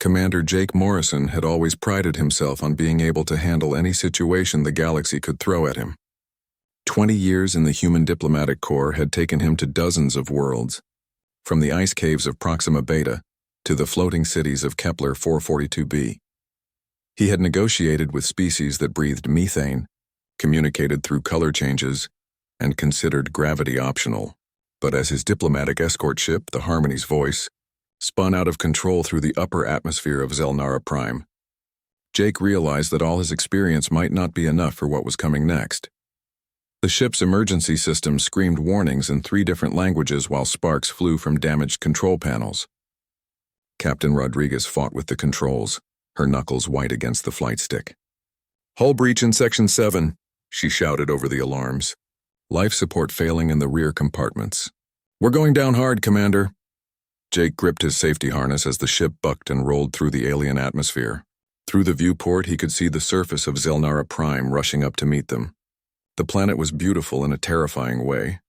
Commander Jake Morrison had always prided himself on being able to handle any situation the galaxy could throw at him. 20 years in the human diplomatic corps had taken him to dozens of worlds, from the ice caves of Proxima Beta to the floating cities of Kepler 442b. He had negotiated with species that breathed methane, communicated through color changes, and considered gravity optional. But as his diplomatic escort ship, the Harmony's Voice, spun out of control through the upper atmosphere of Zelnara Prime, Jake realized that all his experience might not be enough for what was coming next. The ship's emergency system screamed warnings in 3 different languages while sparks flew from damaged control panels. Captain Rodriguez fought with the controls, her knuckles white against the flight stick. "Hull breach in Section 7, she shouted over the alarms. Life support failing in the rear compartments. "We're going down hard, Commander." Jake gripped his safety harness as the ship bucked and rolled through the alien atmosphere. Through the viewport, he could see the surface of Zelnara Prime rushing up to meet them. The planet was beautiful in a terrifying way,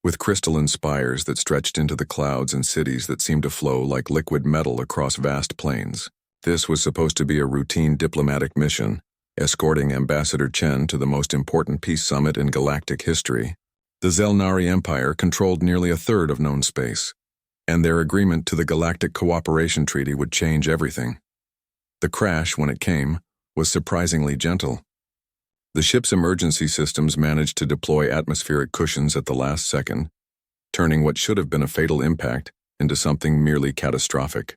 with crystalline spires that stretched into the clouds and cities that seemed to flow like liquid metal across vast plains. This was supposed to be a routine diplomatic mission, escorting Ambassador Chen to the most important peace summit in galactic history. The Zelnari Empire controlled nearly a third of known space, and their agreement to the Galactic Cooperation Treaty would change everything. The crash, when it came, was surprisingly gentle. The ship's emergency systems managed to deploy atmospheric cushions at the last second, turning what should have been a fatal impact into something merely catastrophic.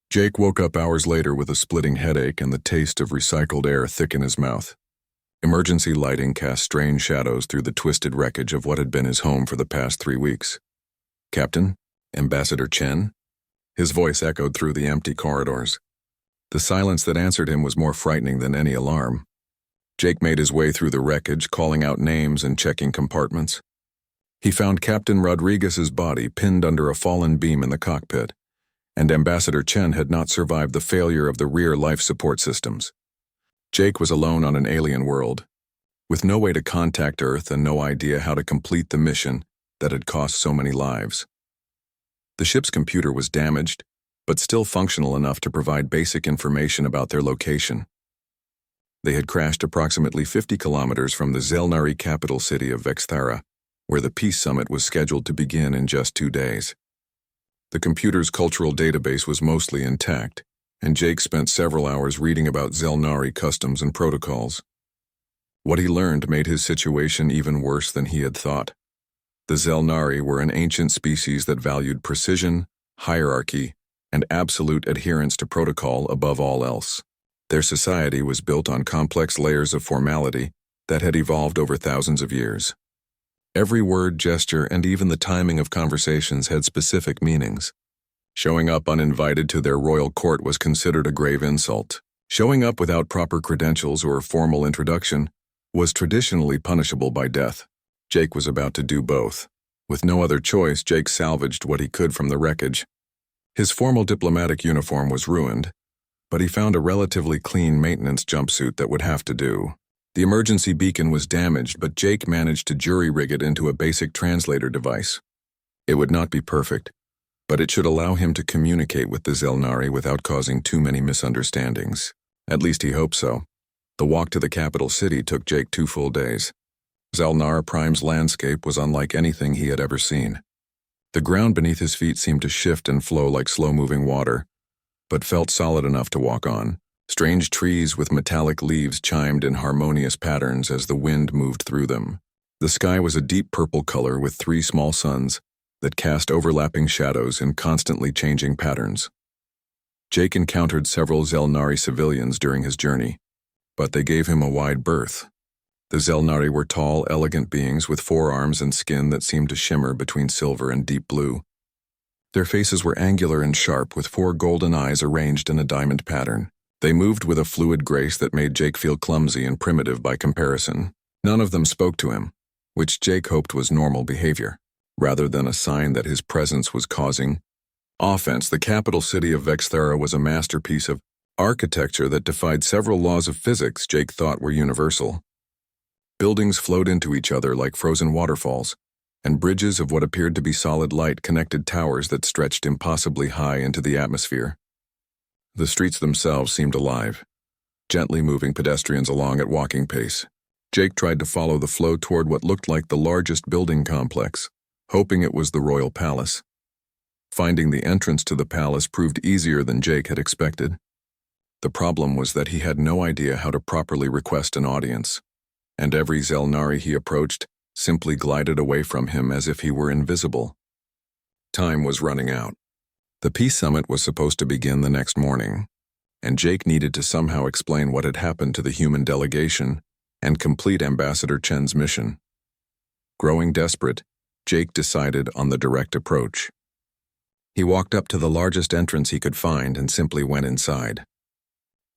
Jake woke up hours later with a splitting headache and the taste of recycled air thick in his mouth. Emergency lighting cast strange shadows through the twisted wreckage of what had been his home for the past 3 weeks. "Captain? Ambassador Chen?" His voice echoed through the empty corridors. The silence that answered him was more frightening than any alarm. Jake made his way through the wreckage, calling out names and checking compartments. He found Captain Rodriguez's body pinned under a fallen beam in the cockpit, and Ambassador Chen had not survived the failure of the rear life support systems. Jake was alone on an alien world, with no way to contact Earth and no idea how to complete the mission that had cost so many lives. The ship's computer was damaged, but still functional enough to provide basic information about their location. They had crashed approximately 50 kilometers from the Zelnari capital city of Vexthara, where the peace summit was scheduled to begin in just 2 days. The computer's cultural database was mostly intact, and Jake spent several hours reading about Zelnari customs and protocols. What he learned made his situation even worse than he had thought. The Zelnari were an ancient species that valued precision, hierarchy, and absolute adherence to protocol above all else. Their society was built on complex layers of formality that had evolved over thousands of years. Every word, gesture, and even the timing of conversations had specific meanings. Showing up uninvited to their royal court was considered a grave insult. Showing up without proper credentials or a formal introduction was traditionally punishable by death. Jake was about to do both. With no other choice, Jake salvaged what he could from the wreckage. His formal diplomatic uniform was ruined, but he found a relatively clean maintenance jumpsuit that would have to do. The emergency beacon was damaged, but Jake managed to jury-rig it into a basic translator device. It would not be perfect, but it should allow him to communicate with the Zelnari without causing too many misunderstandings. At least he hoped so. The walk to the capital city took Jake 2 full days. Zelnara Prime's landscape was unlike anything he had ever seen. The ground beneath his feet seemed to shift and flow like slow-moving water, but felt solid enough to walk on. Strange trees with metallic leaves chimed in harmonious patterns as the wind moved through them. The sky was a deep purple color with 3 small suns that cast overlapping shadows in constantly changing patterns. Jake encountered several Zelnari civilians during his journey, but they gave him a wide berth. The Zelnari were tall, elegant beings with 4 arms and skin that seemed to shimmer between silver and deep blue. Their faces were angular and sharp, with 4 golden eyes arranged in a diamond pattern. They moved with a fluid grace that made Jake feel clumsy and primitive by comparison. None of them spoke to him, which Jake hoped was normal behavior, rather than a sign that his presence was causing offense. The capital city of Vexthara was a masterpiece of architecture that defied several laws of physics Jake thought were universal. Buildings flowed into each other like frozen waterfalls, and bridges of what appeared to be solid light connected towers that stretched impossibly high into the atmosphere. The streets themselves seemed alive, gently moving pedestrians along at walking pace. Jake tried to follow the flow toward what looked like the largest building complex, hoping it was the royal palace. Finding the entrance to the palace proved easier than Jake had expected. The problem was that he had no idea how to properly request an audience, and every Zelnari he approached simply glided away from him as if he were invisible. Time was running out. The peace summit was supposed to begin the next morning, and Jake needed to somehow explain what had happened to the human delegation and complete Ambassador Chen's mission. Growing desperate, Jake decided on the direct approach. He walked up to the largest entrance he could find and simply went inside.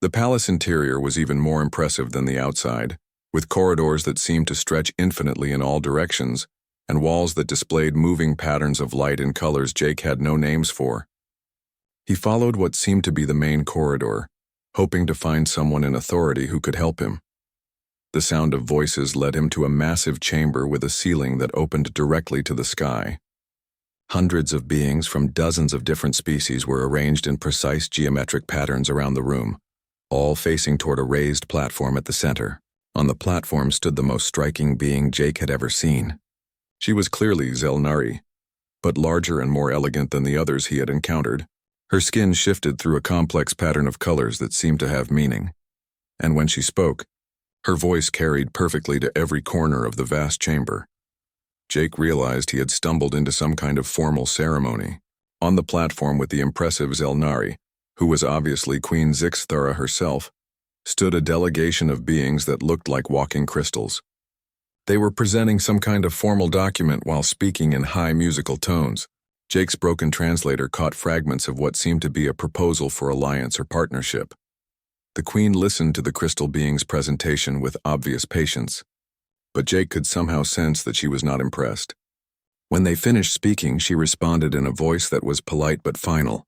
The palace interior was even more impressive than the outside, with corridors that seemed to stretch infinitely in all directions and walls that displayed moving patterns of light in colors Jake had no names for. He followed what seemed to be the main corridor, hoping to find someone in authority who could help him. The sound of voices led him to a massive chamber with a ceiling that opened directly to the sky. Hundreds of beings from dozens of different species were arranged in precise geometric patterns around the room, all facing toward a raised platform at the center. On the platform stood the most striking being Jake had ever seen. She was clearly Zelnari, but larger and more elegant than the others he had encountered. Her skin shifted through a complex pattern of colors that seemed to have meaning, and when she spoke, her voice carried perfectly to every corner of the vast chamber. Jake realized he had stumbled into some kind of formal ceremony. On the platform with the impressive Zelnari, who was obviously Queen Zixthara herself, stood a delegation of beings that looked like walking crystals. They were presenting some kind of formal document while speaking in high musical tones. Jake's broken translator caught fragments of what seemed to be a proposal for alliance or partnership. The queen listened to the crystal being's presentation with obvious patience, but Jake could somehow sense that she was not impressed. When they finished speaking, she responded in a voice that was polite but final.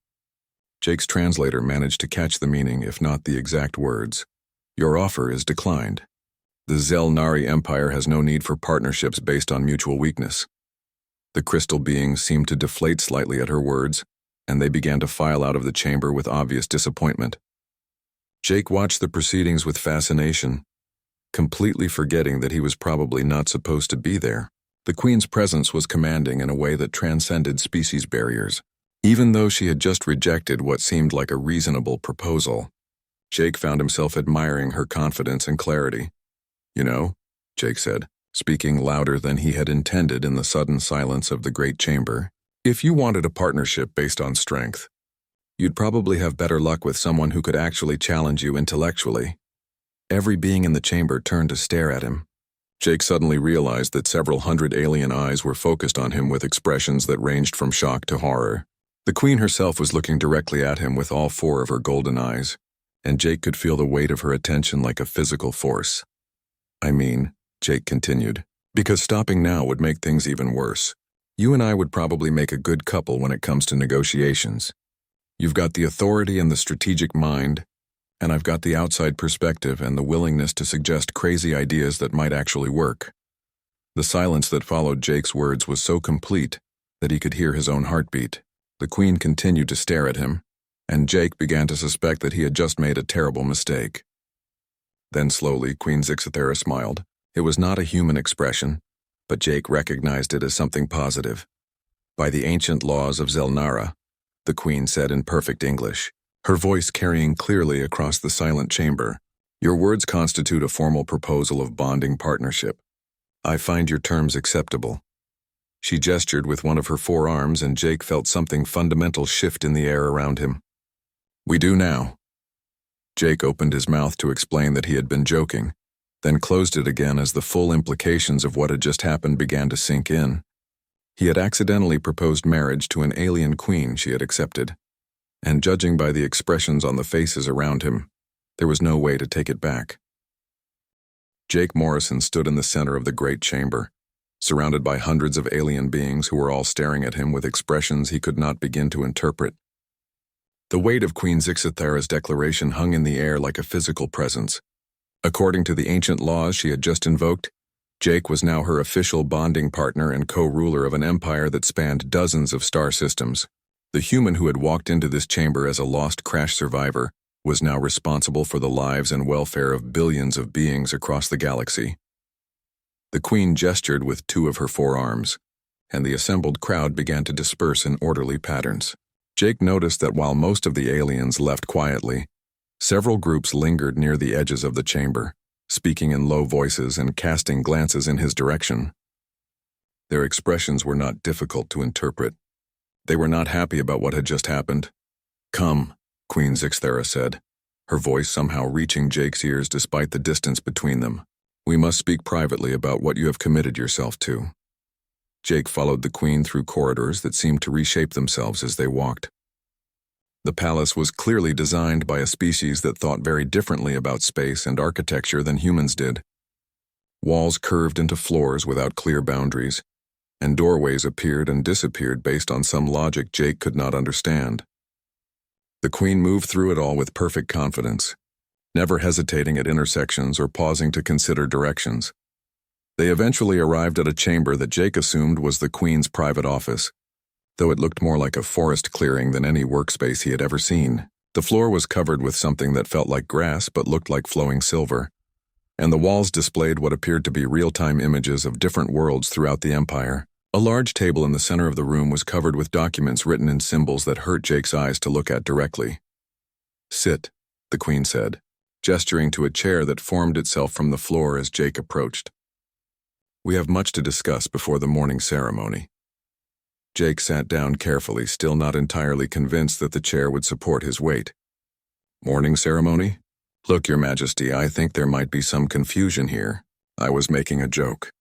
Jake's translator managed to catch the meaning, if not the exact words. "Your offer is declined. The Zelnari Empire has no need for partnerships based on mutual weakness." The crystal beings seemed to deflate slightly at her words, and they began to file out of the chamber with obvious disappointment. Jake watched the proceedings with fascination, completely forgetting that he was probably not supposed to be there. The queen's presence was commanding in a way that transcended species barriers. Even though she had just rejected what seemed like a reasonable proposal, Jake found himself admiring her confidence and clarity. "You know," Jake said, speaking louder than he had intended in the sudden silence of the great chamber, "if you wanted a partnership based on strength, you'd probably have better luck with someone who could actually challenge you intellectually." Every being in the chamber turned to stare at him. Jake suddenly realized that several hundred alien eyes were focused on him with expressions that ranged from shock to horror. The queen herself was looking directly at him with all four of her golden eyes, and Jake could feel the weight of her attention like a physical force. "I mean," Jake continued, "because stopping now would make things even worse. You and I would probably make a good couple when it comes to negotiations. You've got the authority and the strategic mind, and I've got the outside perspective and the willingness to suggest crazy ideas that might actually work." The silence that followed Jake's words was so complete that he could hear his own heartbeat. The queen continued to stare at him, and Jake began to suspect that he had just made a terrible mistake. Then slowly, Queen Zixthara smiled. It was not a human expression, but Jake recognized it as something positive. "By the ancient laws of Zelnara," the queen said in perfect English, her voice carrying clearly across the silent chamber, "your words constitute a formal proposal of bonding partnership. I find your terms acceptable." She gestured with one of her forearms, and Jake felt something fundamental shift in the air around him. "We do now." Jake opened his mouth to explain that he had been joking, then closed it again as the full implications of what had just happened began to sink in. He had accidentally proposed marriage to an alien queen she had accepted, and judging by the expressions on the faces around him, there was no way to take it back. Jake Morrison stood in the center of the great chamber, surrounded by hundreds of alien beings who were all staring at him with expressions he could not begin to interpret. The weight of Queen Zixthara's declaration hung in the air like a physical presence. According to the ancient laws she had just invoked, Jake was now her official bonding partner and co-ruler of an empire that spanned dozens of star systems. The human who had walked into this chamber as a lost crash survivor was now responsible for the lives and welfare of billions of beings across the galaxy. The Queen gestured with two of her forearms, and the assembled crowd began to disperse in orderly patterns. Jake noticed that while most of the aliens left quietly, several groups lingered near the edges of the chamber, speaking in low voices and casting glances in his direction. Their expressions were not difficult to interpret. They were not happy about what had just happened. "Come," Queen Zixthera said, her voice somehow reaching Jake's ears despite the distance between them. "We must speak privately about what you have committed yourself to." Jake followed the Queen through corridors that seemed to reshape themselves as they walked. The palace was clearly designed by a species that thought very differently about space and architecture than humans did. Walls curved into floors without clear boundaries, and doorways appeared and disappeared based on some logic Jake could not understand. The Queen moved through it all with perfect confidence, never hesitating at intersections or pausing to consider directions. They eventually arrived at a chamber that Jake assumed was the Queen's private office, though it looked more like a forest clearing than any workspace he had ever seen. The floor was covered with something that felt like grass but looked like flowing silver, and the walls displayed what appeared to be real-time images of different worlds throughout the Empire. A large table in the center of the room was covered with documents written in symbols that hurt Jake's eyes to look at directly. "Sit," the Queen said, gesturing to a chair that formed itself from the floor as Jake approached. "We have much to discuss before the morning ceremony." Jake sat down carefully, still not entirely convinced that the chair would support his weight. "Morning ceremony? Look, Your Majesty, I think there might be some confusion here. I was making a joke.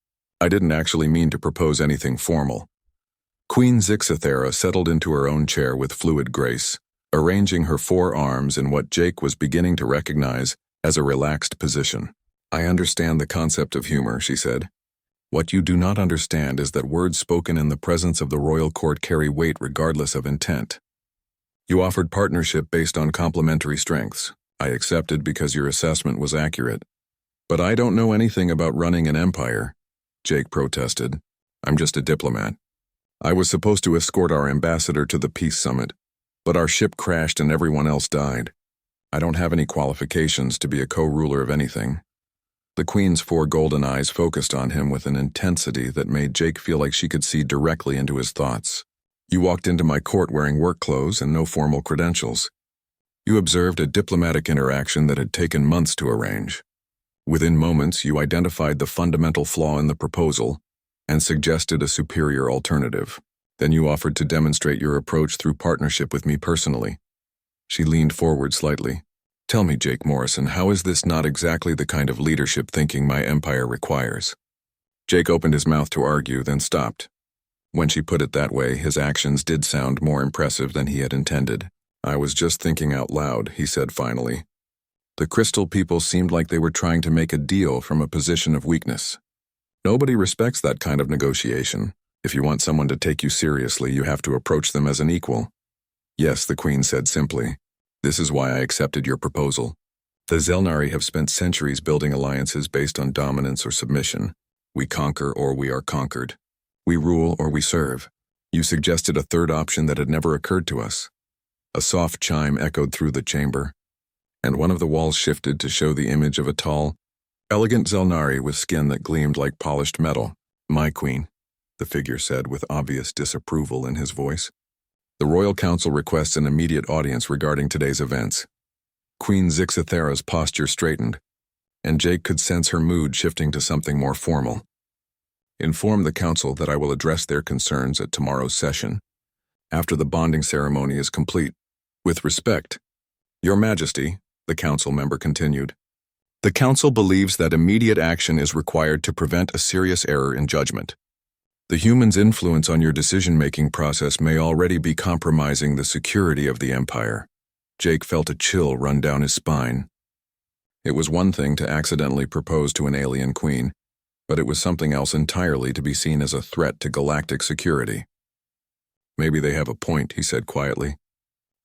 I didn't actually mean to propose anything formal." Queen Zixthera settled into her own chair with fluid grace, arranging her forearms in what Jake was beginning to recognize as a relaxed position. "I understand the concept of humor," she said. "What you do not understand is that words spoken in the presence of the royal court carry weight regardless of intent. You offered partnership based on complementary strengths. I accepted because your assessment was accurate. But I don't know anything about running an empire," Jake protested. "I'm just a diplomat. I was supposed to escort our ambassador to the peace summit, but our ship crashed and everyone else died. I don't have any qualifications to be a co-ruler of anything." The Queen's four golden eyes focused on him with an intensity that made Jake feel like she could see directly into his thoughts. "You walked into my court wearing work clothes and no formal credentials. You observed a diplomatic interaction that had taken months to arrange. Within moments, you identified the fundamental flaw in the proposal and suggested a superior alternative. Then you offered to demonstrate your approach through partnership with me personally." She leaned forward slightly. "Tell me, Jake Morrison, how is this not exactly the kind of leadership thinking my empire requires?" Jake opened his mouth to argue, then stopped. When she put it that way, his actions did sound more impressive than he had intended. "I was just thinking out loud," he said finally. "The Crystal people seemed like they were trying to make a deal from a position of weakness. Nobody respects that kind of negotiation. If you want someone to take you seriously, you have to approach them as an equal." "Yes," the Queen said simply. "This is why I accepted your proposal. The Zelnari have spent centuries building alliances based on dominance or submission. We conquer or we are conquered. We rule or we serve. You suggested a third option that had never occurred to us." A soft chime echoed through the chamber, and one of the walls shifted to show the image of a tall, elegant Zelnari with skin that gleamed like polished metal. "My queen," the figure said with obvious disapproval in his voice. "The Royal Council requests an immediate audience regarding today's events." Queen Zixthera's posture straightened, and Jake could sense her mood shifting to something more formal. "Inform the Council that I will address their concerns at tomorrow's session, after the bonding ceremony is complete. With respect, Your Majesty," the Council member continued. "The Council believes that immediate action is required to prevent a serious error in judgment. The human's influence on your decision-making process may already be compromising the security of the Empire." Jake felt a chill run down his spine. It was one thing to accidentally propose to an alien queen, but it was something else entirely to be seen as a threat to galactic security. "Maybe they have a point," he said quietly.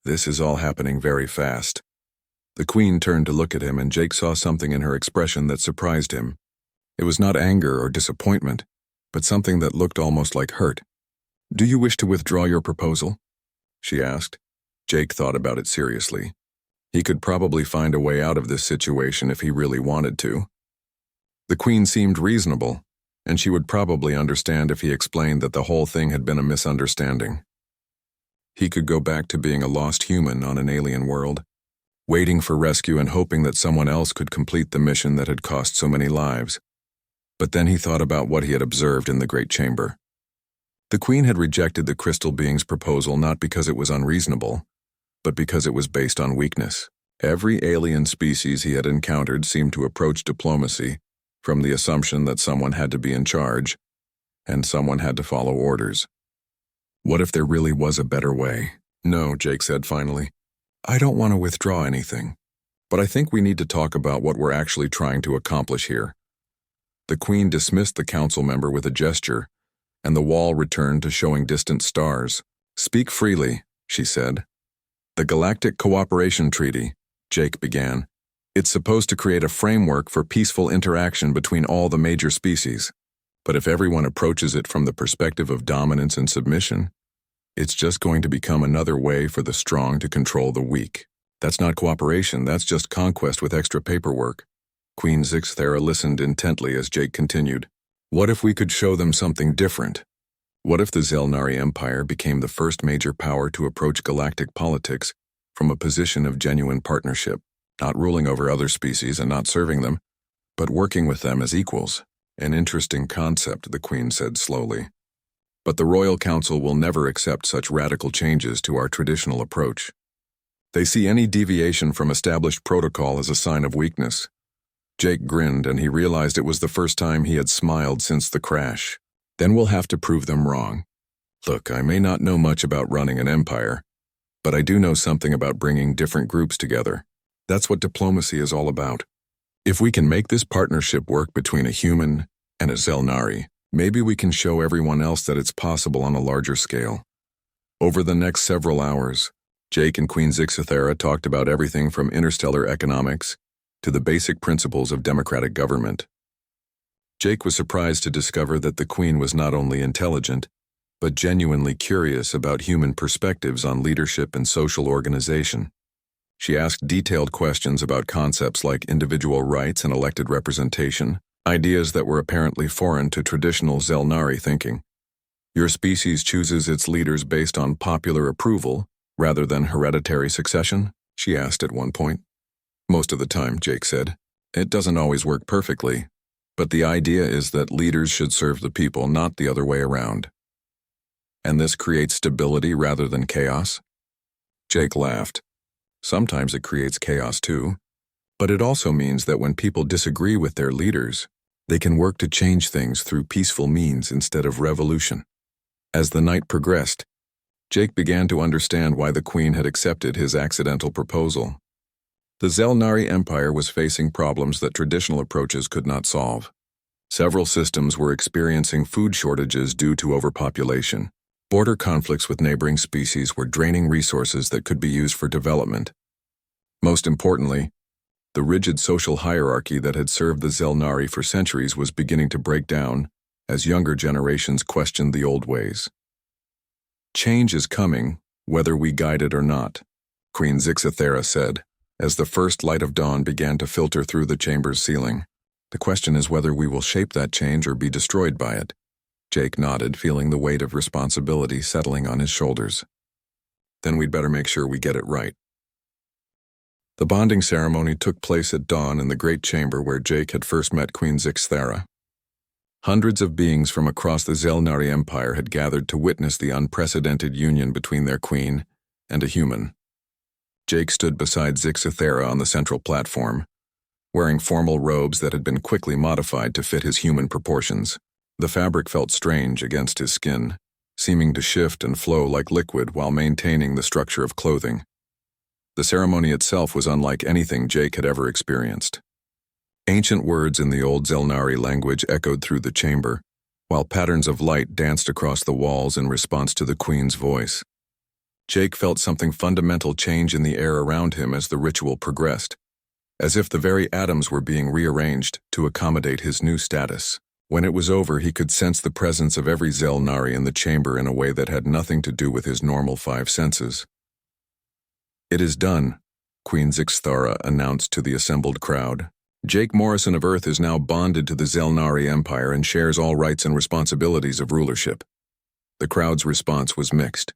"This is all happening very fast." The Queen turned to look at him, and Jake saw something in her expression that surprised him. It was not anger or disappointment, but something that looked almost like hurt. "Do you wish to withdraw your proposal?" she asked. Jake thought about it seriously. He could probably find a way out of this situation if he really wanted to. The Queen seemed reasonable, and she would probably understand if he explained that the whole thing had been a misunderstanding. He could go back to being a lost human on an alien world, waiting for rescue and hoping that someone else could complete the mission that had cost so many lives. But then he thought about what he had observed in the Great Chamber. The Queen had rejected the crystal being's proposal not because it was unreasonable, but because it was based on weakness. Every alien species he had encountered seemed to approach diplomacy from the assumption that someone had to be in charge, and someone had to follow orders. What if there really was a better way? No, Jake said finally. I don't want to withdraw anything, but I think we need to talk about what we're actually trying to accomplish here. The Queen dismissed the council member with a gesture, and the wall returned to showing distant stars. Speak freely, she said. The Galactic Cooperation Treaty, Jake began. It's supposed to create a framework for peaceful interaction between all the major species. But if everyone approaches it from the perspective of dominance and submission, it's just going to become another way for the strong to control the weak. That's not cooperation, that's just conquest with extra paperwork. Queen Zixthera listened intently as Jake continued. What if we could show them something different? What if the Zelnara Empire became the first major power to approach galactic politics from a position of genuine partnership, not ruling over other species and not serving them, but working with them as equals? An interesting concept, the Queen said slowly. But the Royal Council will never accept such radical changes to our traditional approach. They see any deviation from established protocol as a sign of weakness. Jake grinned, and he realized it was the first time he had smiled since the crash. Then we'll have to prove them wrong. Look, I may not know much about running an empire, but I do know something about bringing different groups together. That's what diplomacy is all about. If we can make this partnership work between a human and a Zelnari, maybe we can show everyone else that it's possible on a larger scale. Over the next several hours, Jake and Queen Zixthera talked about everything from interstellar economics to the basic principles of democratic government. Jake was surprised to discover that the Queen was not only intelligent, but genuinely curious about human perspectives on leadership and social organization. She asked detailed questions about concepts like individual rights and elected representation, ideas that were apparently foreign to traditional Zelnari thinking. Your species chooses its leaders based on popular approval rather than hereditary succession? She asked at one point. Most of the time, Jake said. It doesn't always work perfectly, but the idea is that leaders should serve the people, not the other way around. And this creates stability rather than chaos? Jake laughed. Sometimes it creates chaos too, but it also means that when people disagree with their leaders, they can work to change things through peaceful means instead of revolution. As the night progressed, Jake began to understand why the Queen had accepted his accidental proposal. The Zelnari Empire was facing problems that traditional approaches could not solve. Several systems were experiencing food shortages due to overpopulation. Border conflicts with neighboring species were draining resources that could be used for development. Most importantly, the rigid social hierarchy that had served the Zelnari for centuries was beginning to break down as younger generations questioned the old ways. Change is coming, whether we guide it or not, Queen Zixthera said, as the first light of dawn began to filter through the chamber's ceiling. The question is whether we will shape that change or be destroyed by it. Jake nodded, feeling the weight of responsibility settling on his shoulders. Then we'd better make sure we get it right. The bonding ceremony took place at dawn in the great chamber where Jake had first met Queen Zixthera. Hundreds of beings from across the Zelnari Empire had gathered to witness the unprecedented union between their queen and a human. Jake stood beside Zixthera on the central platform, wearing formal robes that had been quickly modified to fit his human proportions. The fabric felt strange against his skin, seeming to shift and flow like liquid while maintaining the structure of clothing. The ceremony itself was unlike anything Jake had ever experienced. Ancient words in the old Zelnari language echoed through the chamber, while patterns of light danced across the walls in response to the Queen's voice. Jake felt something fundamental change in the air around him as the ritual progressed, as if the very atoms were being rearranged to accommodate his new status. When it was over, he could sense the presence of every Zelnari in the chamber in a way that had nothing to do with his normal five senses. "It is done," Queen Zixthara announced to the assembled crowd. "Jake Morrison of Earth is now bonded to the Zelnari Empire and shares all rights and responsibilities of rulership." The crowd's response was mixed.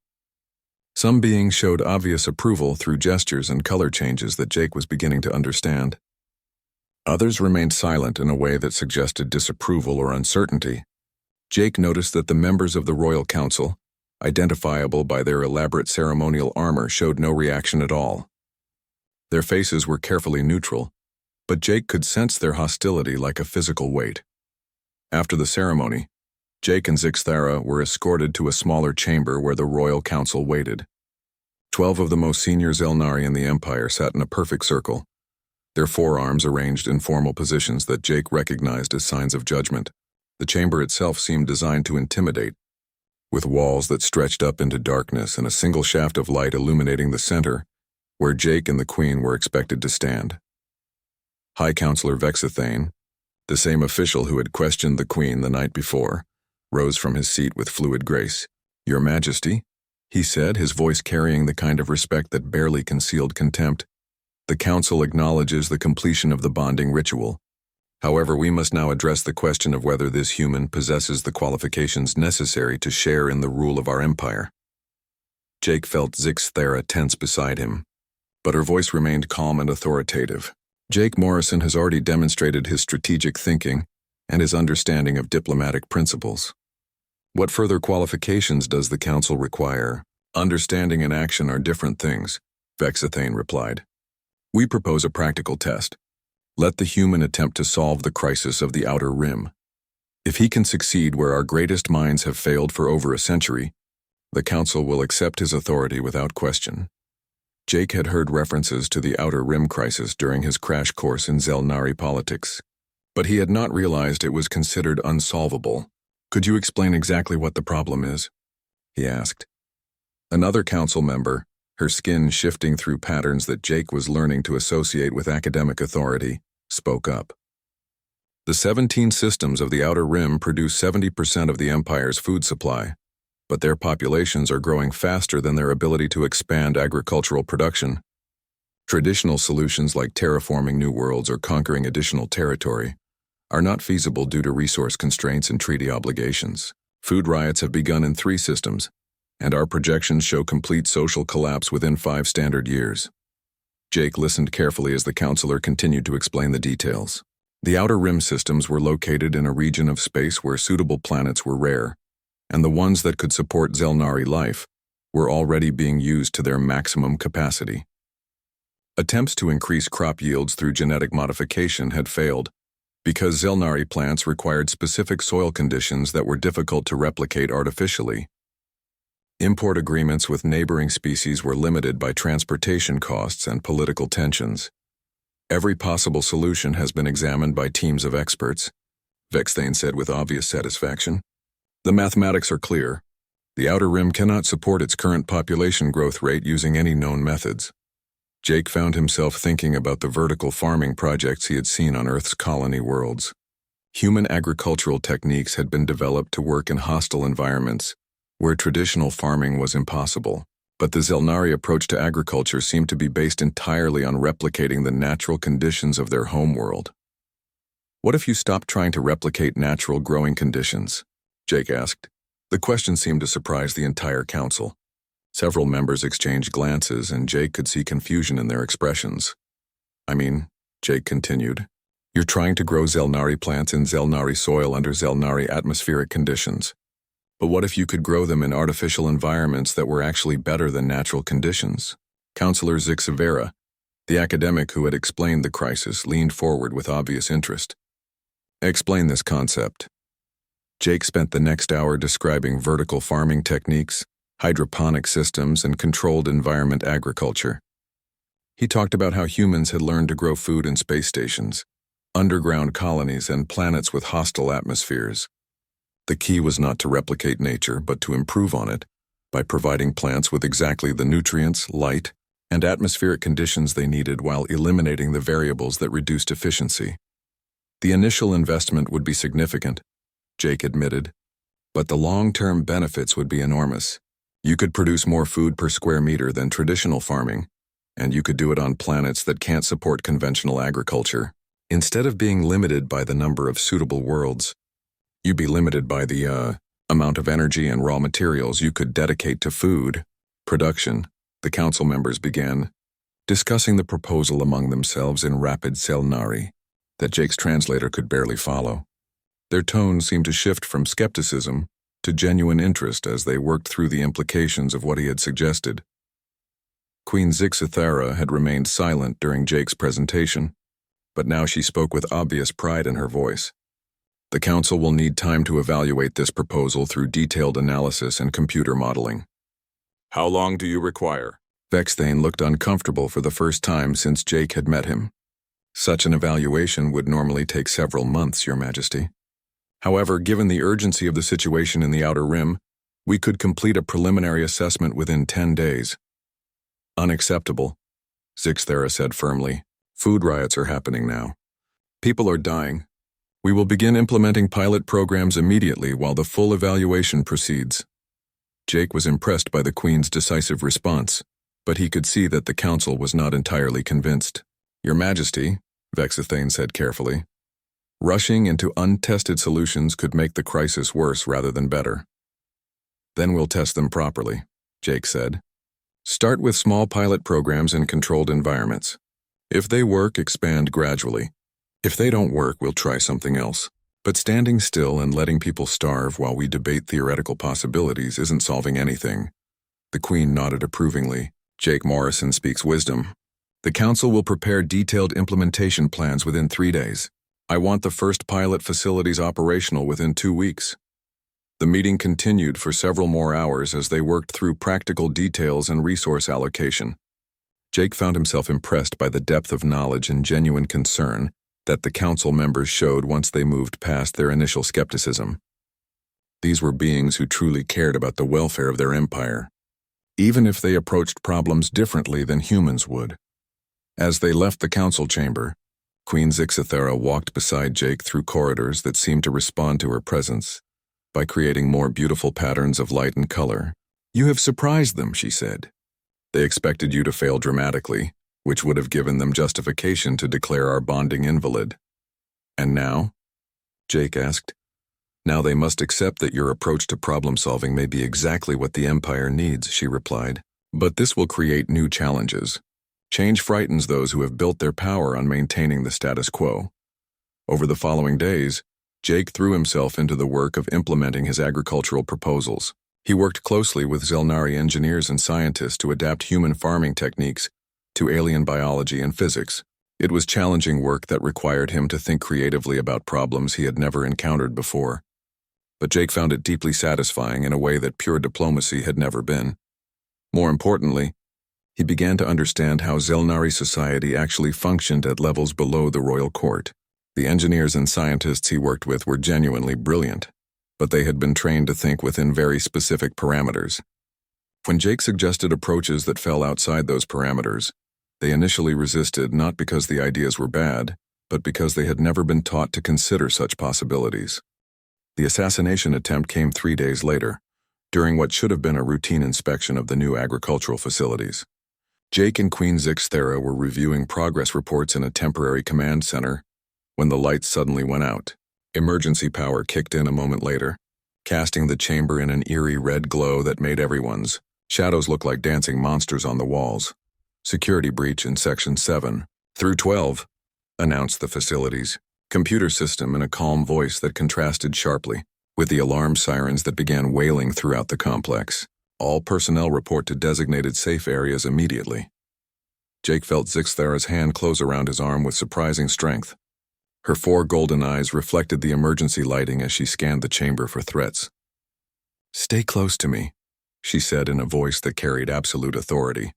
Some beings showed obvious approval through gestures and color changes that Jake was beginning to understand. Others remained silent in a way that suggested disapproval or uncertainty. Jake noticed that the members of the Royal Council, identifiable by their elaborate ceremonial armor, showed no reaction at all. Their faces were carefully neutral, but Jake could sense their hostility like a physical weight. After the ceremony, Jake and Zixthara were escorted to a smaller chamber where the Royal Council waited. 12 of the most senior Zelnari in the Empire sat in a perfect circle, their forearms arranged in formal positions that Jake recognized as signs of judgment. The chamber itself seemed designed to intimidate, with walls that stretched up into darkness and a single shaft of light illuminating the center, where Jake and the Queen were expected to stand. High Counselor Vexithane, the same official who had questioned the Queen the night before, rose from his seat with fluid grace. "Your Majesty," he said, his voice carrying the kind of respect that barely concealed contempt, "the Council acknowledges the completion of the bonding ritual. However, we must now address the question of whether this human possesses the qualifications necessary to share in the rule of our empire." Jake felt Zixthara tense beside him, but her voice remained calm and authoritative. "Jake Morrison has already demonstrated his strategic thinking and his understanding of diplomatic principles. What further qualifications does the Council require? Understanding and action are different things," Vexithane replied. "We propose a practical test. Let the human attempt to solve the crisis of the Outer Rim. If he can succeed where our greatest minds have failed for over a century, the Council will accept his authority without question." Jake had heard references to the Outer Rim crisis during his crash course in Zelnari politics, but he had not realized it was considered unsolvable. "Could you explain exactly what the problem is?" he asked. Another council member, her skin shifting through patterns that Jake was learning to associate with academic authority, spoke up. "The 17 systems of the Outer Rim produce 70% of the Empire's food supply, but their populations are growing faster than their ability to expand agricultural production. Traditional solutions like terraforming new worlds or conquering additional territory are not feasible due to resource constraints and treaty obligations. Food riots have begun in 3 systems, and our projections show complete social collapse within 5 standard years." Jake listened carefully as the counselor continued to explain the details. The Outer Rim systems were located in a region of space where suitable planets were rare, and the ones that could support Zelnari life were already being used to their maximum capacity. Attempts to increase crop yields through genetic modification had failed, because Zelnari plants required specific soil conditions that were difficult to replicate artificially. Import agreements with neighboring species were limited by transportation costs and political tensions. "Every possible solution has been examined by teams of experts," Vexthane said with obvious satisfaction. "The mathematics are clear. The Outer Rim cannot support its current population growth rate using any known methods." Jake found himself thinking about the vertical farming projects he had seen on Earth's colony worlds. Human agricultural techniques had been developed to work in hostile environments, where traditional farming was impossible, but the Zelnari approach to agriculture seemed to be based entirely on replicating the natural conditions of their homeworld. "What if you stopped trying to replicate natural growing conditions?" Jake asked. The question seemed to surprise the entire council. Several members exchanged glances, and Jake could see confusion in their expressions. "I mean," Jake continued, "you're trying to grow Zelnari plants in Zelnari soil under Zelnari atmospheric conditions. But what if you could grow them in artificial environments that were actually better than natural conditions?" Counselor Zixthara, the academic who had explained the crisis, leaned forward with obvious interest. "Explain this concept." Jake spent the next hour describing vertical farming techniques, hydroponic systems, and controlled environment agriculture. He talked about how humans had learned to grow food in space stations, underground colonies, and planets with hostile atmospheres. The key was not to replicate nature, but to improve on it, by providing plants with exactly the nutrients, light, and atmospheric conditions they needed while eliminating the variables that reduced efficiency. The initial investment would be significant, Jake admitted. But the long-term benefits would be enormous. You could produce more food per square meter than traditional farming, and you could do it on planets that can't support conventional agriculture. Instead of being limited by the number of suitable worlds, you'd be limited by the amount of energy and raw materials you could dedicate to food production. The council members began discussing the proposal among themselves in rapid Zelnari that Jake's translator could barely follow. Their tone seemed to shift from skepticism to genuine interest as they worked through the implications of what he had suggested. Queen Zixithara had remained silent during Jake's presentation, but now she spoke with obvious pride in her voice. The council will need time to evaluate this proposal through detailed analysis and computer modeling. How long do you require? Vexthane looked uncomfortable for the first time since Jake had met him. Such an evaluation would normally take several months, Your Majesty. However, given the urgency of the situation in the Outer Rim, we could complete a preliminary assessment within 10 days. Unacceptable, Zixithara said firmly. Food riots are happening now. People are dying. We will begin implementing pilot programs immediately while the full evaluation proceeds. Jake was impressed by the Queen's decisive response, but he could see that the council was not entirely convinced. Your Majesty, Vexithane said carefully, rushing into untested solutions could make the crisis worse rather than better. Then we'll test them properly, Jake said. Start with small pilot programs in controlled environments. If they work, expand gradually. If they don't work, we'll try something else. But standing still and letting people starve while we debate theoretical possibilities isn't solving anything. The Queen nodded approvingly. Jake Morrison speaks wisdom. The Council will prepare detailed implementation plans within 3 days. I want the first pilot facilities operational within 2 weeks. The meeting continued for several more hours as they worked through practical details and resource allocation. Jake found himself impressed by the depth of knowledge and genuine concern that the council members showed once they moved past their initial skepticism. These were beings who truly cared about the welfare of their empire, even if they approached problems differently than humans would. As they left the council chamber, Queen Zixithara walked beside Jake through corridors that seemed to respond to her presence by creating more beautiful patterns of light and color. You have surprised them, she said. They expected you to fail dramatically, which would have given them justification to declare our bonding invalid. And now? Jake asked. Now they must accept that your approach to problem-solving may be exactly what the Empire needs, she replied. But this will create new challenges. Change frightens those who have built their power on maintaining the status quo. Over the following days, Jake threw himself into the work of implementing his agricultural proposals. He worked closely with Zelnari engineers and scientists to adapt human farming techniques to alien biology and physics. It was challenging work that required him to think creatively about problems he had never encountered before. But Jake found it deeply satisfying in a way that pure diplomacy had never been. More importantly, he began to understand how Zelnari society actually functioned at levels below the royal court. The engineers and scientists he worked with were genuinely brilliant, but they had been trained to think within very specific parameters. When Jake suggested approaches that fell outside those parameters, they initially resisted not because the ideas were bad, but because they had never been taught to consider such possibilities. The assassination attempt came 3 days later, during what should have been a routine inspection of the new agricultural facilities. Jake and Queen Zixithara were reviewing progress reports in a temporary command center when the lights suddenly went out. Emergency power kicked in a moment later, casting the chamber in an eerie red glow that made everyone's shadows look like dancing monsters on the walls. Security breach in Section 7 through 12, announced the facility's computer system in a calm voice that contrasted sharply with the alarm sirens that began wailing throughout the complex. All personnel report to designated safe areas immediately. Jake felt Zixithara's hand close around his arm with surprising strength. Her 4 golden eyes reflected the emergency lighting as she scanned the chamber for threats. Stay close to me, she said in a voice that carried absolute authority.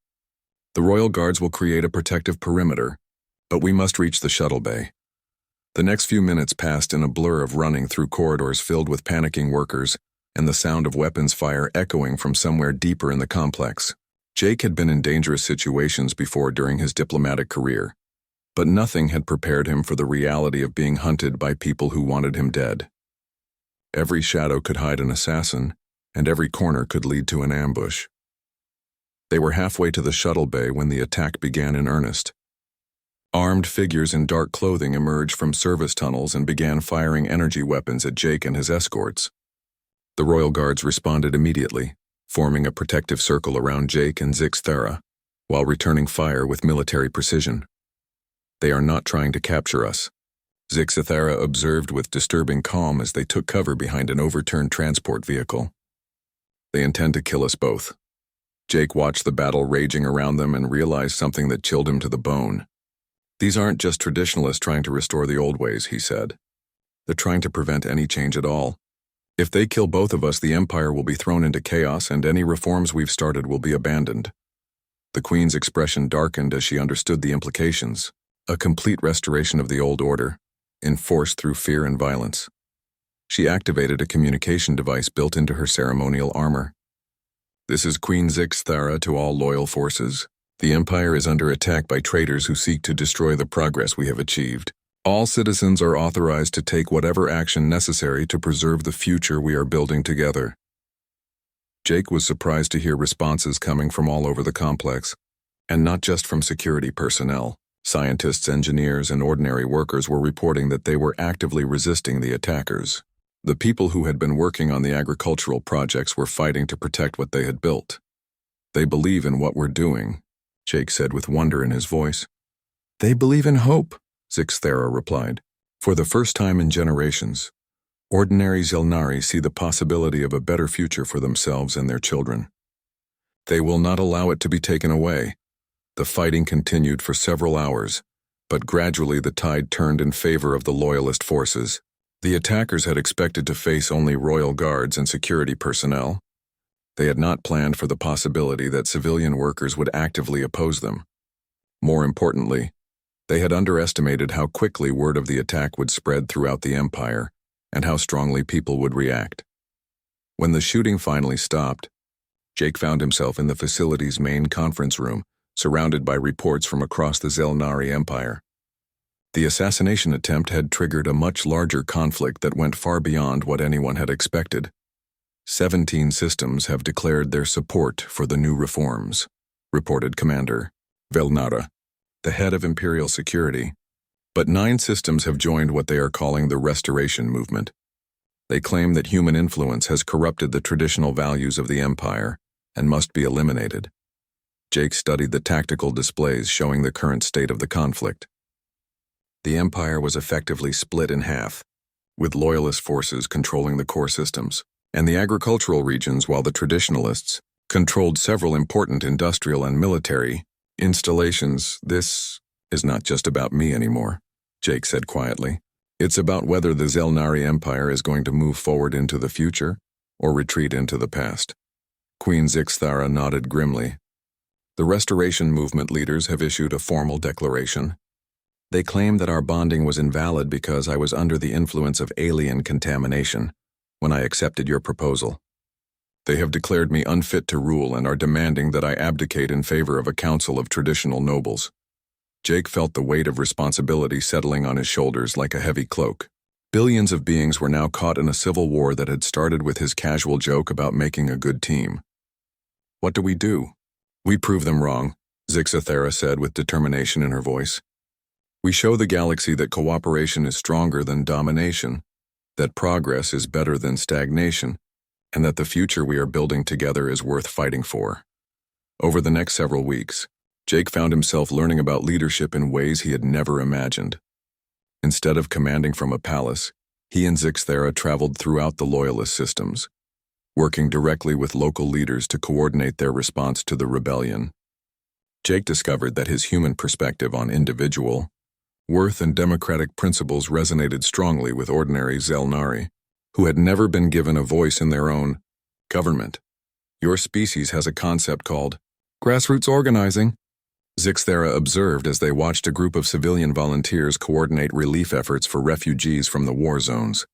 The royal guards will create a protective perimeter, but we must reach the shuttle bay. The next few minutes passed in a blur of running through corridors filled with panicking workers and the sound of weapons fire echoing from somewhere deeper in the complex. Jake had been in dangerous situations before during his diplomatic career, but nothing had prepared him for the reality of being hunted by people who wanted him dead. Every shadow could hide an assassin, and every corner could lead to an ambush. They were halfway to the shuttle bay when the attack began in earnest. Armed figures in dark clothing emerged from service tunnels and began firing energy weapons at Jake and his escorts. The Royal Guards responded immediately, forming a protective circle around Jake and Zelnara, while returning fire with military precision. "They are not trying to capture us," Zelnara observed with disturbing calm as they took cover behind an overturned transport vehicle. "They intend to kill us both." Jake watched the battle raging around them and realized something that chilled him to the bone. "These aren't just traditionalists trying to restore the old ways," he said. "They're trying to prevent any change at all. If they kill both of us, the Empire will be thrown into chaos and any reforms we've started will be abandoned." The Queen's expression darkened as she understood the implications. A complete restoration of the old order, enforced through fear and violence. She activated a communication device built into her ceremonial armor. "This is Queen Zelnara to all loyal forces. The Empire is under attack by traitors who seek to destroy the progress we have achieved. All citizens are authorized to take whatever action necessary to preserve the future we are building together." Jake was surprised to hear responses coming from all over the complex, and not just from security personnel. Scientists, engineers, and ordinary workers were reporting that they were actively resisting the attackers. The people who had been working on the agricultural projects were fighting to protect what they had built. "They believe in what we're doing," Jake said with wonder in his voice. "They believe in hope," Zelnara replied. "For the first time in generations, ordinary Zelnari see the possibility of a better future for themselves and their children. They will not allow it to be taken away." The fighting continued for several hours, but gradually the tide turned in favor of the loyalist forces. The attackers had expected to face only royal guards and security personnel. They had not planned for the possibility that civilian workers would actively oppose them. More importantly, they had underestimated how quickly word of the attack would spread throughout the Empire and how strongly people would react. When the shooting finally stopped, Jake found himself in the facility's main conference room, surrounded by reports from across the Zelnari Empire. The assassination attempt had triggered a much larger conflict that went far beyond what anyone had expected. 17 systems have declared their support for the new reforms, reported Commander Zelnara, the head of Imperial Security. But 9 systems have joined what they are calling the Restoration Movement. They claim that human influence has corrupted the traditional values of the Empire and must be eliminated. Jake studied the tactical displays showing the current state of the conflict. The Empire was effectively split in half, with loyalist forces controlling the core systems, and the agricultural regions, while the traditionalists controlled several important industrial and military installations. "This is not just about me anymore," Jake said quietly. "It's about whether the Zelnari Empire is going to move forward into the future or retreat into the past." Queen Zelnara nodded grimly. "The Restoration Movement leaders have issued a formal declaration. They claim that our bonding was invalid because I was under the influence of alien contamination when I accepted your proposal. They have declared me unfit to rule and are demanding that I abdicate in favor of a council of traditional nobles." Jake felt the weight of responsibility settling on his shoulders like a heavy cloak. Billions of beings were now caught in a civil war that had started with his casual joke about making a good team. "What do we do?" "We prove them wrong," Zelnara said with determination in her voice. "We show the galaxy that cooperation is stronger than domination, that progress is better than stagnation, and that the future we are building together is worth fighting for." Over the next several weeks, Jake found himself learning about leadership in ways he had never imagined. Instead of commanding from a palace, he and Zelnara traveled throughout the loyalist systems, working directly with local leaders to coordinate their response to the rebellion. Jake discovered that his human perspective on individual worth and democratic principles resonated strongly with ordinary Zelnari, who had never been given a voice in their own government. "Your species has a concept called grassroots organizing," Zelnara observed as they watched a group of civilian volunteers coordinate relief efforts for refugees from the war zones.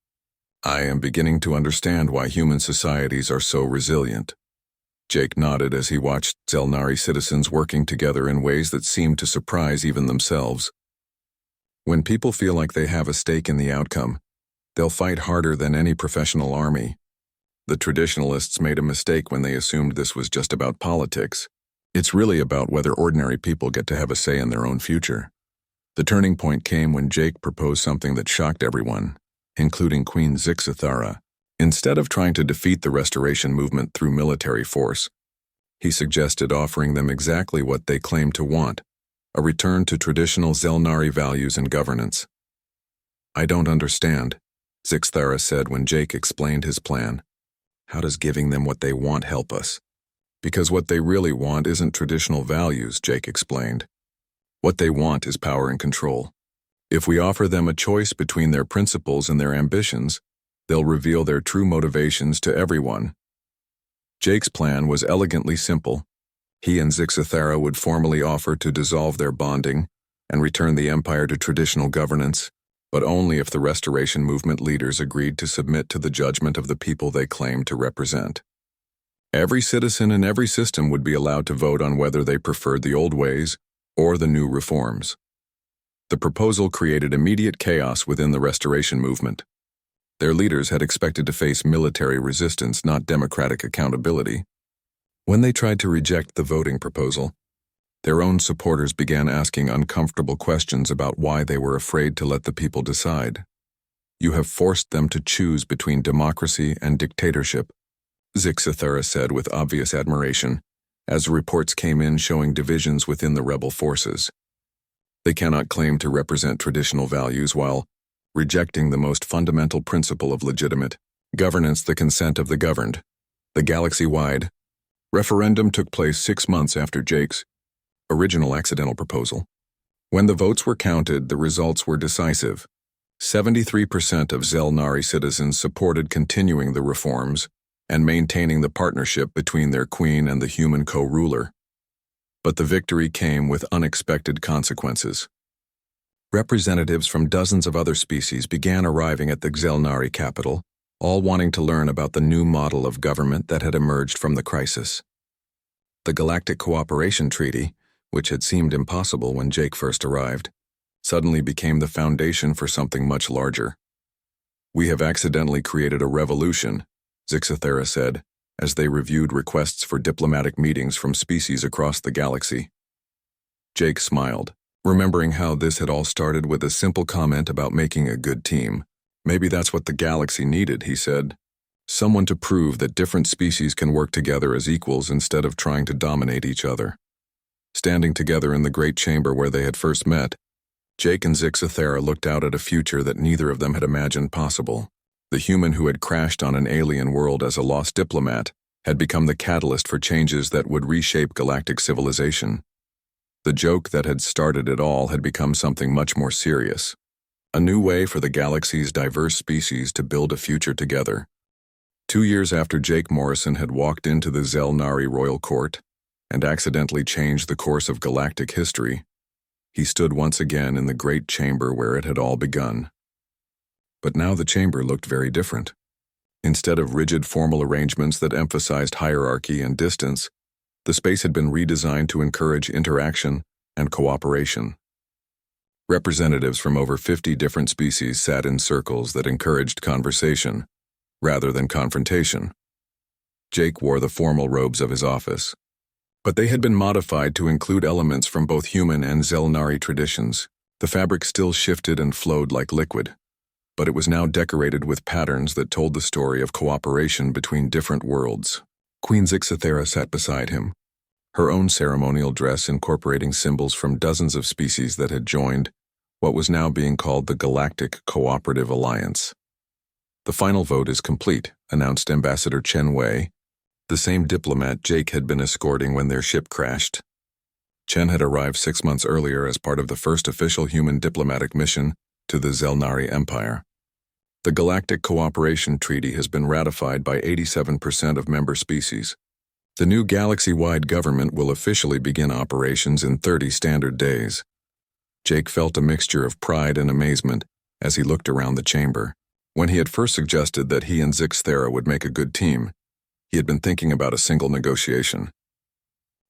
"I am beginning to understand why human societies are so resilient." Jake nodded as he watched Zelnari citizens working together in ways that seemed to surprise even themselves. When people feel like they have a stake in the outcome, They'll fight harder than any professional army. The traditionalists made a mistake when they assumed this was just about politics. It's really about whether ordinary people get to have a say in their own future. The turning point came when Jake proposed something that shocked everyone, including Queen Zixithara. Instead of trying to defeat the restoration movement through military force, he suggested offering them exactly what they claimed to want, a return to traditional Zelnari values and governance. "I don't understand," Zixithara said when Jake explained his plan. "How does giving them what they want help us?" "Because what they really want isn't traditional values," Jake explained. "What they want is power and control. If we offer them a choice between their principles and their ambitions, they'll reveal their true motivations to everyone." Jake's plan was elegantly simple. He and Zixithara would formally offer to dissolve their bonding and return the empire to traditional governance, but only if the restoration movement leaders agreed to submit to the judgment of the people they claimed to represent. Every citizen in every system would be allowed to vote on whether they preferred the old ways or the new reforms. The proposal created immediate chaos within the restoration movement. Their leaders had expected to face military resistance, not democratic accountability. When they tried to reject the voting proposal, their own supporters began asking uncomfortable questions about why they were afraid to let the people decide. "You have forced them to choose between democracy and dictatorship," Zixithara said with obvious admiration, as reports came in showing divisions within the rebel forces. "They cannot claim to represent traditional values while rejecting the most fundamental principle of legitimate governance, the consent of the governed." The galaxy-wide referendum took place 6 months after Jake's original accidental proposal. When the votes were counted, the results were decisive. 73% of Zelnari citizens supported continuing the reforms and maintaining the partnership between their queen and the human co-ruler. But the victory came with unexpected consequences. Representatives from dozens of other species began arriving at the Zelnari capital, all wanting to learn about the new model of government that had emerged from the crisis. The Galactic Cooperation Treaty, which had seemed impossible when Jake first arrived, suddenly became the foundation for something much larger. "We have accidentally created a revolution," Zixithara said, as they reviewed requests for diplomatic meetings from species across the galaxy. Jake smiled, remembering how this had all started with a simple comment about making a good team. "Maybe that's what the galaxy needed," he said. "Someone to prove that different species can work together as equals instead of trying to dominate each other." Standing together in the great chamber where they had first met, Jake and Zixithara looked out at a future that neither of them had imagined possible. The human who had crashed on an alien world as a lost diplomat had become the catalyst for changes that would reshape galactic civilization. The joke that had started it all had become something much more serious. A new way for the galaxy's diverse species to build a future together. 2 years after Jake Morrison had walked into the Zelnari royal court and accidentally changed the course of galactic history, he stood once again in the great chamber where it had all begun. But now the chamber looked very different. Instead of rigid formal arrangements that emphasized hierarchy and distance, the space had been redesigned to encourage interaction and cooperation. Representatives from over 50 different species sat in circles that encouraged conversation, rather than confrontation. Jake wore the formal robes of his office, but they had been modified to include elements from both human and Zelnari traditions. The fabric still shifted and flowed like liquid, but it was now decorated with patterns that told the story of cooperation between different worlds. Queen Zixithara sat beside him, her own ceremonial dress incorporating symbols from dozens of species that had joined what was now being called the Galactic Cooperative Alliance. "The final vote is complete," announced Ambassador Chen Wei, the same diplomat Jake had been escorting when their ship crashed. Chen had arrived 6 months earlier as part of the first official human diplomatic mission to the Zelnari Empire. The Galactic Cooperation Treaty has been ratified by 87% of member species. The new galaxy-wide government will officially begin operations in 30 standard days. Jake felt a mixture of pride and amazement as he looked around the chamber. When he had first suggested that he and Zixithara would make a good team, he had been thinking about a single negotiation.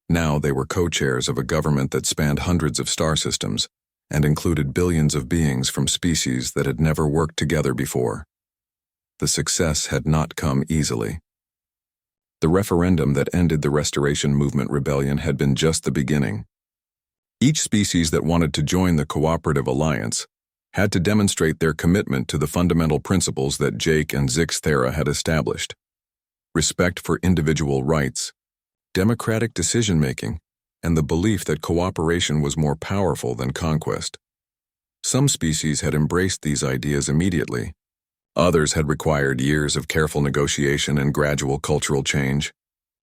Now they were co-chairs of a government that spanned hundreds of star systems and included billions of beings from species that had never worked together before. the success had not come easily. The referendum that ended the Restoration Movement rebellion had been just the beginning. Each species that wanted to join the cooperative alliance had to demonstrate their commitment to the fundamental principles that Jake and Zixthera had established: respect for individual rights, democratic decision-making, and the belief that cooperation was more powerful than conquest. Some species had embraced these ideas immediately. Others had required years of careful negotiation and gradual cultural change.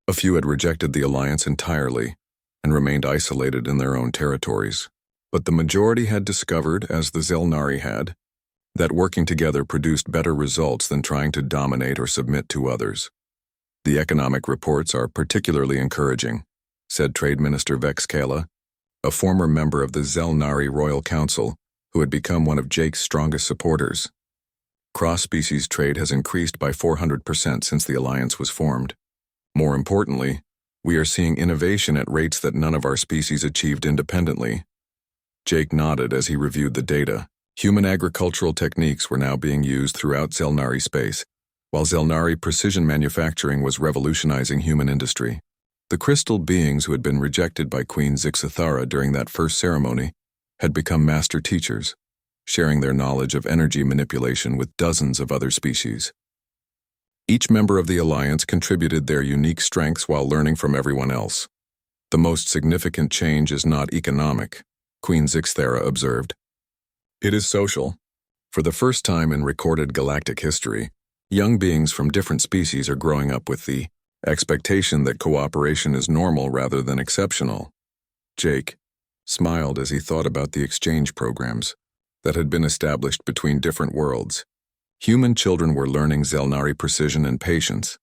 A few had rejected the alliance entirely and remained isolated in their own territories. But the majority had discovered, as the Zelnari had, that working together produced better results than trying to dominate or submit to others. The economic reports are particularly encouraging, said Trade Minister Vexkala, a former member of the Zelnari Royal Council who had become one of Jake's strongest supporters. Cross-species trade has increased by 400% since the alliance was formed. More importantly, we are seeing innovation at rates that none of our species achieved independently. Jake nodded as he reviewed the data. Human agricultural techniques were now being used throughout Zelnari space, while Zelnari precision manufacturing was revolutionizing human industry. The crystal beings who had been rejected by Queen Zixthera during that first ceremony had become master teachers, sharing their knowledge of energy manipulation with dozens of other species. Each member of the alliance contributed their unique strengths while learning from everyone else. The most significant change is not economic, Queen Zixthera observed. It is social. For the first time in recorded galactic history, young beings from different species are growing up with the expectation that cooperation is normal rather than exceptional. Jake smiled as he thought about the exchange programs that had been established between different worlds. Human children were learning Zelnari precision and patience,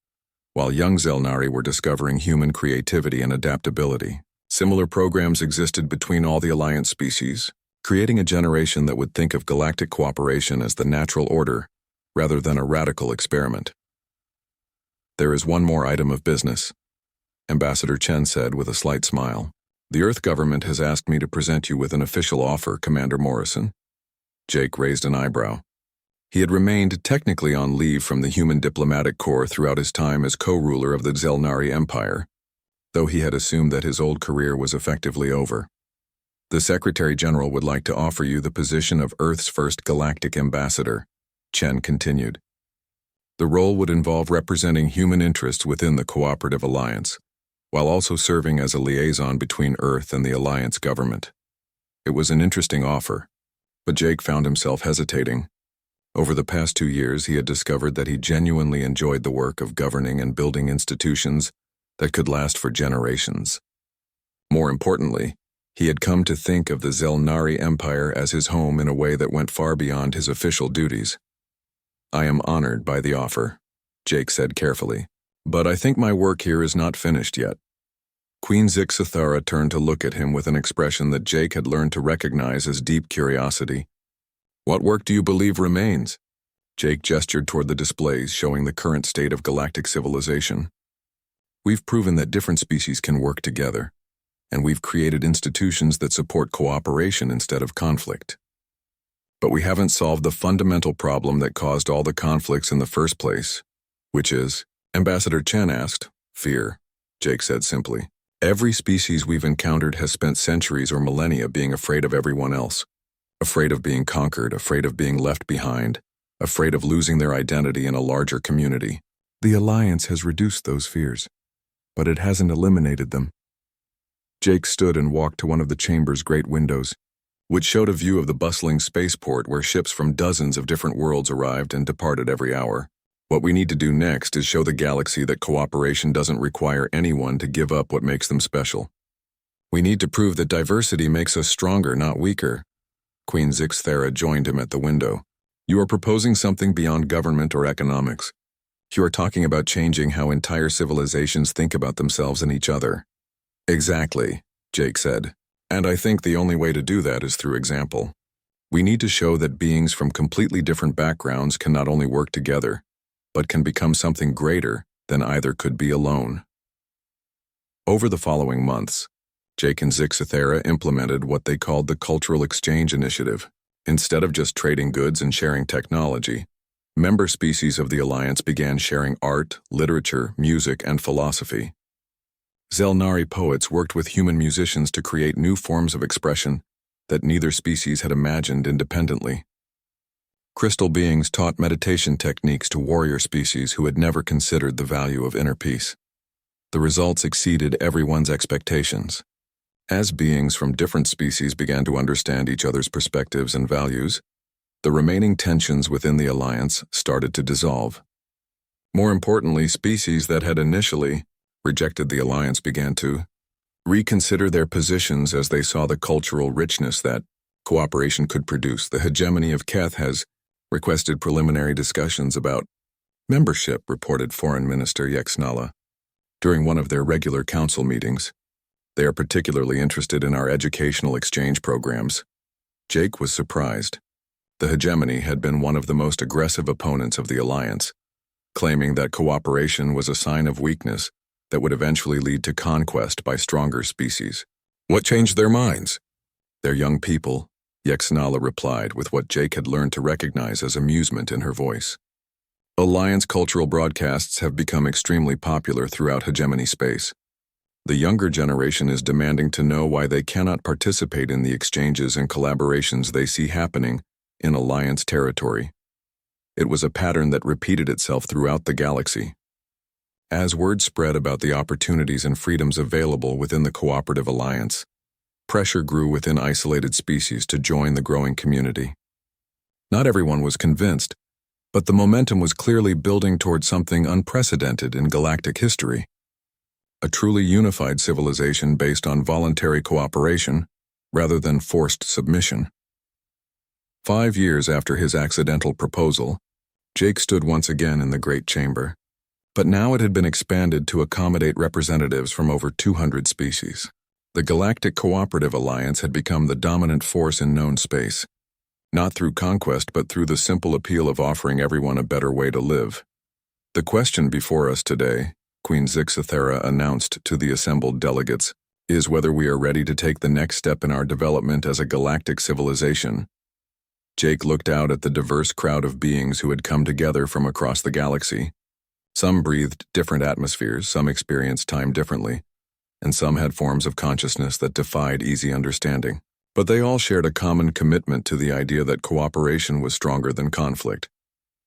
while young Zelnari were discovering human creativity and adaptability. Similar programs existed between all the alliance species, creating a generation that would think of galactic cooperation as the natural order rather than a radical experiment. There is one more item of business, Ambassador Chen said with a slight smile. The Earth government has asked me to present you with an official offer, Commander Morrison. Jake raised an eyebrow. He had remained technically on leave from the Human Diplomatic Corps throughout his time as co-ruler of the Zelnari Empire, though he had assumed that his old career was effectively over. The Secretary General would like to offer you the position of Earth's first galactic ambassador, Chen continued. The role would involve representing human interests within the cooperative alliance, while also serving as a liaison between Earth and the alliance government. It was an interesting offer, but Jake found himself hesitating. Over the past 2 years, he had discovered that he genuinely enjoyed the work of governing and building institutions that could last for generations. More importantly, he had come to think of the Zelnari Empire as his home in a way that went far beyond his official duties. I am honored by the offer, Jake said carefully, but I think my work here is not finished yet. Queen Zixthera turned to look at him with an expression that Jake had learned to recognize as deep curiosity. What work do you believe remains? Jake gestured toward the displays showing the current state of galactic civilization. We've proven that different species can work together, and we've created institutions that support cooperation instead of conflict. But we haven't solved the fundamental problem that caused all the conflicts in the first place, which is, Ambassador Chen asked, fear, Jake said simply. Every species we've encountered has spent centuries or millennia being afraid of everyone else. Afraid of being conquered, afraid of being left behind, afraid of losing their identity in a larger community. The Alliance has reduced those fears, but it hasn't eliminated them. Jake stood and walked to one of the chamber's great windows, which showed a view of the bustling spaceport where ships from dozens of different worlds arrived and departed every hour. What we need to do next is show the galaxy that cooperation doesn't require anyone to give up what makes them special. We need to prove that diversity makes us stronger, not weaker. Queen Zixthera joined him at the window. You are proposing something beyond government or economics. You are talking about changing how entire civilizations think about themselves and each other. Exactly, Jake said. And I think the only way to do that is through example. We need to show that beings from completely different backgrounds can not only work together, but can become something greater than either could be alone. Over the following months, Jake and Zixthera implemented what they called the Cultural Exchange Initiative. Instead of just trading goods and sharing technology, Member species of the Alliance began sharing art, literature, music, and philosophy. Zelnari poets worked with human musicians to create new forms of expression that neither species had imagined independently. Crystal beings taught meditation techniques to warrior species who had never considered the value of inner peace. The results exceeded everyone's expectations. As beings from different species began to understand each other's perspectives and values, the remaining tensions within the Alliance started to dissolve. More importantly, species that had initially rejected the Alliance began to reconsider their positions as they saw the cultural richness that cooperation could produce. The hegemony of Keth has requested preliminary discussions about membership, reported Foreign Minister Zelnara during one of their regular council meetings. They are particularly interested in our educational exchange programs. Jake was surprised. The hegemony had been one of the most aggressive opponents of the Alliance, claiming that cooperation was a sign of weakness that would eventually lead to conquest by stronger species. What changed their minds? Their young people, Zelnara replied with what Jake had learned to recognize as amusement in her voice. Alliance cultural broadcasts have become extremely popular throughout hegemony space. The younger generation is demanding to know why they cannot participate in the exchanges and collaborations they see happening in Alliance territory. It was a pattern that repeated itself throughout the galaxy. As word spread about the opportunities and freedoms available within the cooperative alliance, pressure grew within isolated species to join the growing community. Not everyone was convinced, but the momentum was clearly building toward something unprecedented in galactic history. A truly unified civilization based on voluntary cooperation rather than forced submission. 5 years after his accidental proposal, Jake stood once again in the Great Chamber. But now it had been expanded to accommodate representatives from over 200 species. The Galactic Cooperative Alliance had become the dominant force in known space, not through conquest but through the simple appeal of offering everyone a better way to live. The question before us today, Queen Zixathera announced to the assembled delegates, is whether we are ready to take the next step in our development as a galactic civilization. Jake looked out at the diverse crowd of beings who had come together from across the galaxy. Some breathed different atmospheres, some experienced time differently, and some had forms of consciousness that defied easy understanding. But they all shared a common commitment to the idea that cooperation was stronger than conflict.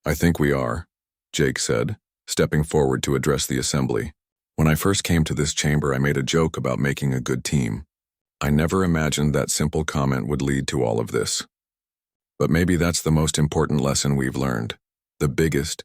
I think we are, Jake said, stepping forward to address the assembly. When I first came to this chamber, I made a joke about making a good team. I never imagined that simple comment would lead to all of this. But maybe that's the most important lesson we've learned. The biggest,